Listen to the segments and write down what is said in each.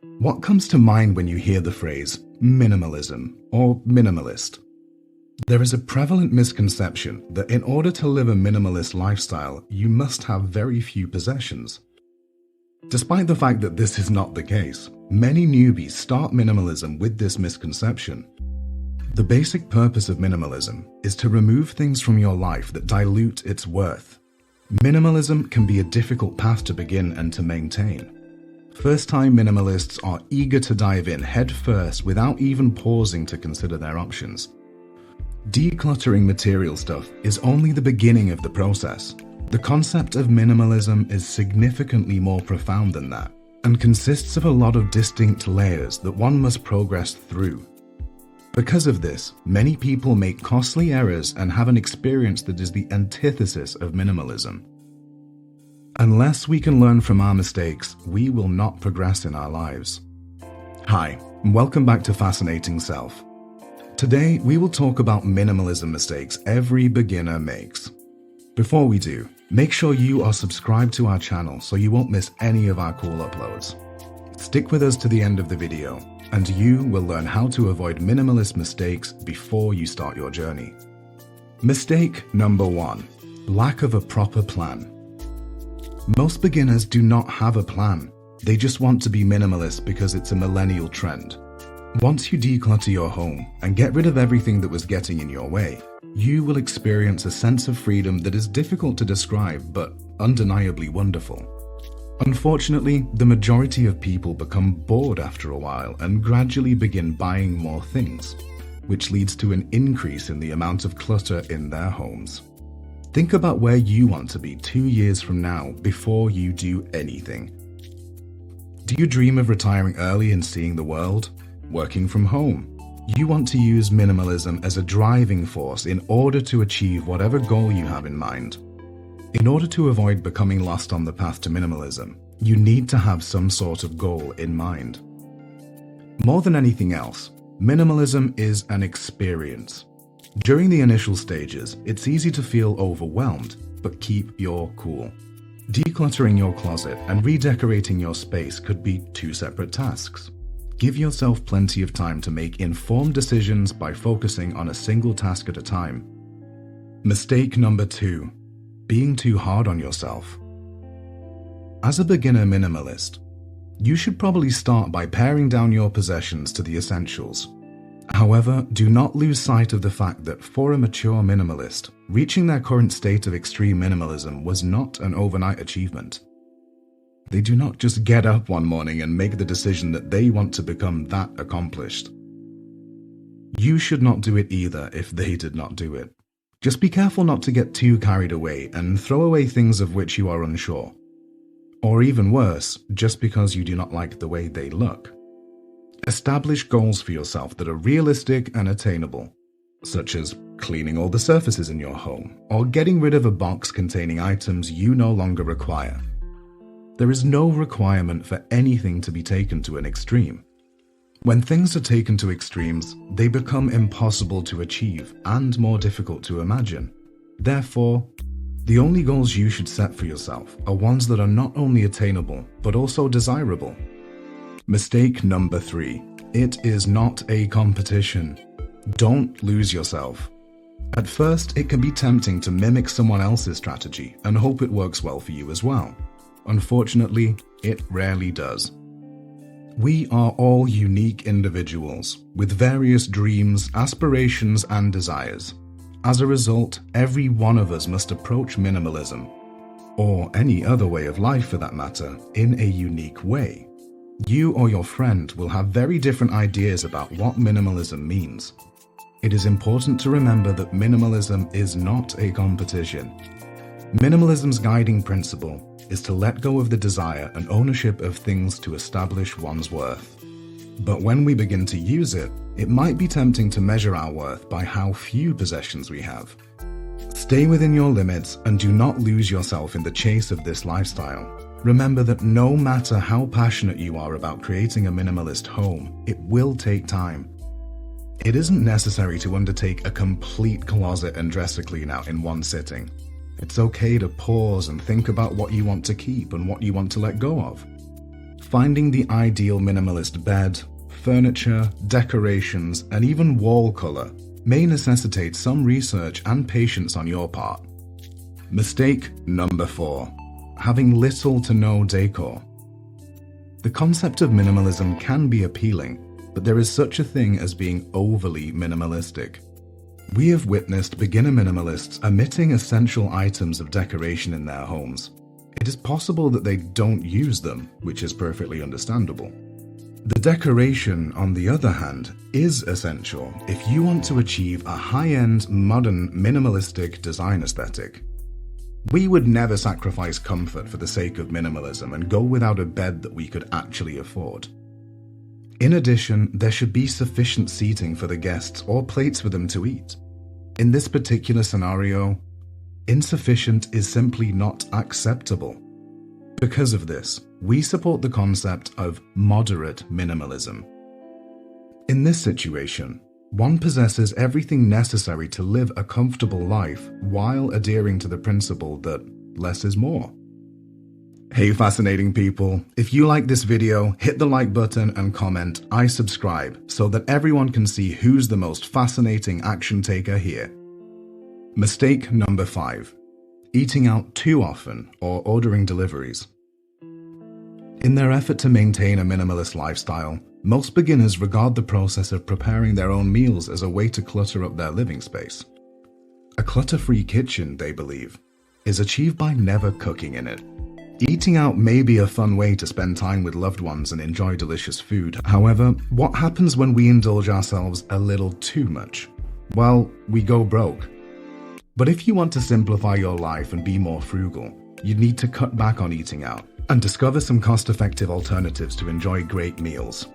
What comes to mind when you hear the phrase minimalism or minimalist? There is a prevalent misconception that in order to live a minimalist lifestyle, you must have very few possessions. Despite the fact that this is not the case, many newbies start minimalism with this misconception. The basic purpose of minimalism is to remove things from your life that dilute its worth. Minimalism can be a difficult path to begin and to maintain. First-time minimalists are eager to dive in head first without even pausing to consider their options. Decluttering material stuff is only the beginning of the process. The concept of minimalism is significantly more profound than that, and consists of a lot of distinct layers that one must progress through. Because of this, many people make costly errors and have an experience that is the antithesis of minimalism. Unless we can learn from our mistakes, we will not progress in our lives. Hi, and welcome back to Fascinating Self. Today, we will talk about minimalism mistakes every beginner makes. Before we do, make sure you are subscribed to our channel so you won't miss any of our cool uploads. Stick with us to the end of the video, and you will learn how to avoid minimalist mistakes before you start your journey. Mistake number 1: lack of a proper plan. Most beginners do not have a plan. They just want to be minimalist because it's a millennial trend. Once you declutter your home and get rid of everything that was getting in your way, you will experience a sense of freedom that is difficult to describe but undeniably wonderful. Unfortunately, the majority of people become bored after a while and gradually begin buying more things, which leads to an increase in the amount of clutter in their homes. Think about where you want to be 2 years from now before you do anything. Do you dream of retiring early and seeing the world? Working from home? You want to use minimalism as a driving force in order to achieve whatever goal you have in mind. In order to avoid becoming lost on the path to minimalism, you need to have some sort of goal in mind. More than anything else, minimalism is an experience. During the initial stages, it's easy to feel overwhelmed, but keep your cool. Decluttering your closet and redecorating your space could be 2 separate tasks. Give yourself plenty of time to make informed decisions by focusing on a single task at a time. Mistake number 2: being too hard on yourself. As a beginner minimalist, you should probably start by paring down your possessions to the essentials. However, do not lose sight of the fact that for a mature minimalist, reaching their current state of extreme minimalism was not an overnight achievement. They do not just get up one morning and make the decision that they want to become that accomplished. You should not do it either if they did not do it. Just be careful not to get too carried away and throw away things of which you are unsure. Or even worse, just because you do not like the way they look. Establish goals for yourself that are realistic and attainable, such as cleaning all the surfaces in your home or getting rid of a box containing items you no longer require. There is no requirement for anything to be taken to an extreme. When things are taken to extremes, they become impossible to achieve and more difficult to imagine. Therefore, the only goals you should set for yourself are ones that are not only attainable, but also desirable. Mistake number 3: it is not a competition. Don't lose yourself. At first, it can be tempting to mimic someone else's strategy and hope it works well for you as well. Unfortunately, it rarely does. We are all unique individuals with various dreams, aspirations, and desires. As a result, every one of us must approach minimalism, or any other way of life for that matter, in a unique way. You or your friend will have very different ideas about what minimalism means. It is important to remember that minimalism is not a competition. Minimalism's guiding principle is to let go of the desire and ownership of things to establish one's worth. But when we begin to use it, it might be tempting to measure our worth by how few possessions we have. Stay within your limits and do not lose yourself in the chase of this lifestyle. Remember that no matter how passionate you are about creating a minimalist home, it will take time. It isn't necessary to undertake a complete closet and dresser clean out in one sitting. It's okay to pause and think about what you want to keep and what you want to let go of. Finding the ideal minimalist bed, furniture, decorations, and even wall color may necessitate some research and patience on your part. Mistake number 4. Having little to no decor. The concept of minimalism can be appealing, but there is such a thing as being overly minimalistic. We have witnessed beginner minimalists omitting essential items of decoration in their homes. It is possible that they don't use them, which is perfectly understandable. The decoration, on the other hand, is essential if you want to achieve a high-end, modern, minimalistic design aesthetic. We would never sacrifice comfort for the sake of minimalism and go without a bed that we could actually afford. In addition, there should be sufficient seating for the guests or plates for them to eat. In this particular scenario, insufficient is simply not acceptable. Because of this, we support the concept of moderate minimalism. In this situation, one possesses everything necessary to live a comfortable life while adhering to the principle that less is more. Hey fascinating people, if you like this video, hit the like button and comment "I subscribe" so that everyone can see who's the most fascinating action taker here. Mistake number 5. Eating out too often or ordering deliveries. In their effort to maintain a minimalist lifestyle, most beginners regard the process of preparing their own meals as a way to clutter up their living space. A clutter-free kitchen, they believe, is achieved by never cooking in it. Eating out may be a fun way to spend time with loved ones and enjoy delicious food. However, what happens when we indulge ourselves a little too much? Well, we go broke. But if you want to simplify your life and be more frugal, you need to cut back on eating out and discover some cost-effective alternatives to enjoy great meals.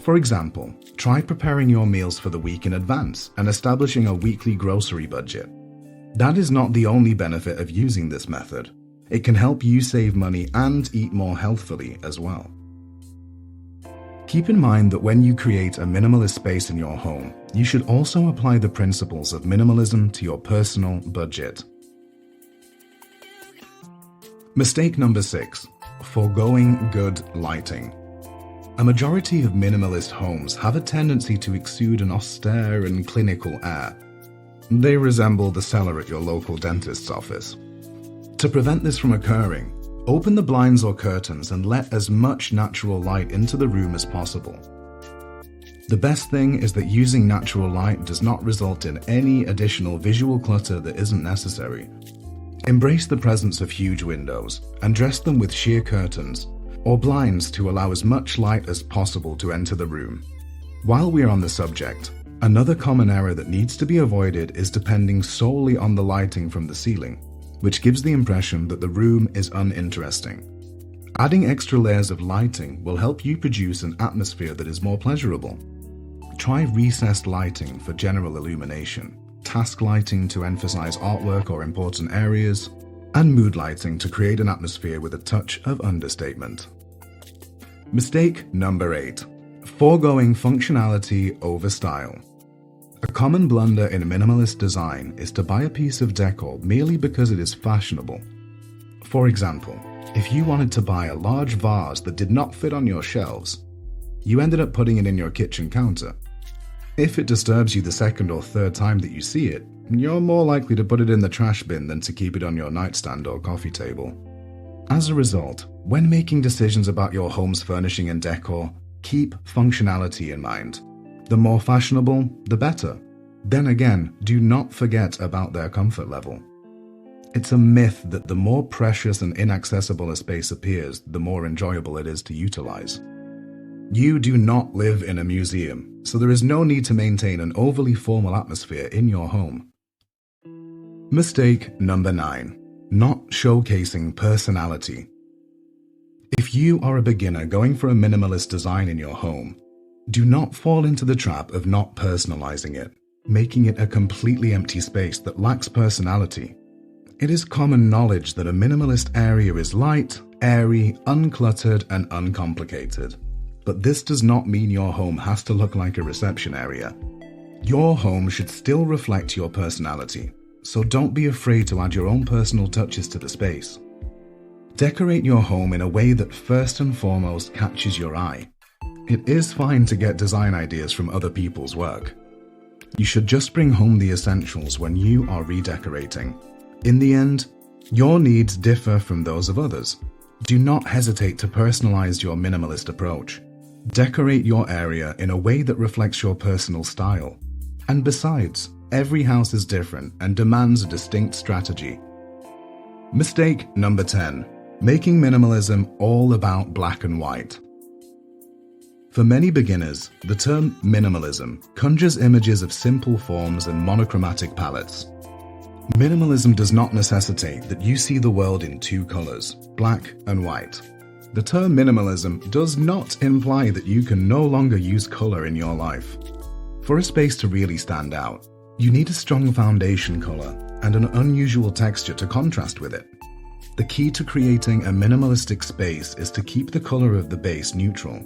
For example, try preparing your meals for the week in advance and establishing a weekly grocery budget. That is not the only benefit of using this method. It can help you save money and eat more healthfully as well. Keep in mind that when you create a minimalist space in your home, you should also apply the principles of minimalism to your personal budget. Mistake number 6. Forgoing good lighting. A majority of minimalist homes have a tendency to exude an austere and clinical air. They resemble the cellar at your local dentist's office. To prevent this from occurring, open the blinds or curtains and let as much natural light into the room as possible. The best thing is that using natural light does not result in any additional visual clutter that isn't necessary. Embrace the presence of huge windows and dress them with sheer curtains or blinds to allow as much light as possible to enter the room. While we're on the subject, another common error that needs to be avoided is depending solely on the lighting from the ceiling, which gives the impression that the room is uninteresting. Adding extra layers of lighting will help you produce an atmosphere that is more pleasurable. Try recessed lighting for general illumination, task lighting to emphasize artwork or important areas, and mood lighting to create an atmosphere with a touch of understatement. Mistake number 8. Foregoing functionality over style. A common blunder in minimalist design is to buy a piece of decor merely because it is fashionable. For example, if you wanted to buy a large vase that did not fit on your shelves, you ended up putting it in your kitchen counter. If it disturbs you the second or third time that you see it, you're more likely to put it in the trash bin than to keep it on your nightstand or coffee table. As a result, when making decisions about your home's furnishing and decor, keep functionality in mind. The more fashionable, the better. Then again, do not forget about their comfort level. It's a myth that the more precious and inaccessible a space appears, the more enjoyable it is to utilize. You do not live in a museum, so there is no need to maintain an overly formal atmosphere in your home. Mistake number 9. Not showcasing personality. If you are a beginner going for a minimalist design in your home, do not fall into the trap of not personalizing it, making it a completely empty space that lacks personality. It is common knowledge that a minimalist area is light, airy, uncluttered, and uncomplicated. But this does not mean your home has to look like a reception area. Your home should still reflect your personality, so don't be afraid to add your own personal touches to the space. Decorate your home in a way that first and foremost catches your eye. It is fine to get design ideas from other people's work. You should just bring home the essentials when you are redecorating. In the end, your needs differ from those of others. Do not hesitate to personalize your minimalist approach. Decorate your area in a way that reflects your personal style. And besides, every house is different and demands a distinct strategy. Mistake number 10. Making minimalism all about black and white. For many beginners, the term minimalism conjures images of simple forms and monochromatic palettes. Minimalism does not necessitate that you see the world in two colors, black and white. The term minimalism does not imply that you can no longer use color in your life. For a space to really stand out, you need a strong foundation color and an unusual texture to contrast with it. The key to creating a minimalistic space is to keep the color of the base neutral.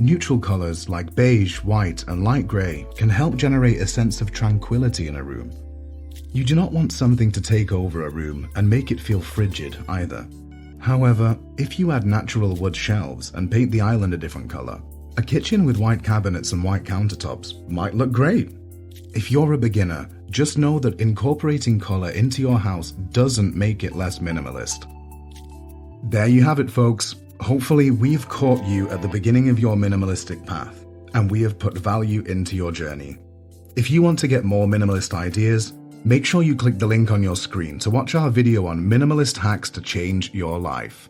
Neutral colors like beige, white, and light gray can help generate a sense of tranquility in a room. You do not want something to take over a room and make it feel frigid either. However, if you add natural wood shelves and paint the island a different color, a kitchen with white cabinets and white countertops might look great. If you're a beginner, just know that incorporating color into your house doesn't make it less minimalist. There you have it, folks. Hopefully, we've caught you at the beginning of your minimalistic path, and we have put value into your journey. If you want to get more minimalist ideas, make sure you click the link on your screen to watch our video on minimalist hacks to change your life.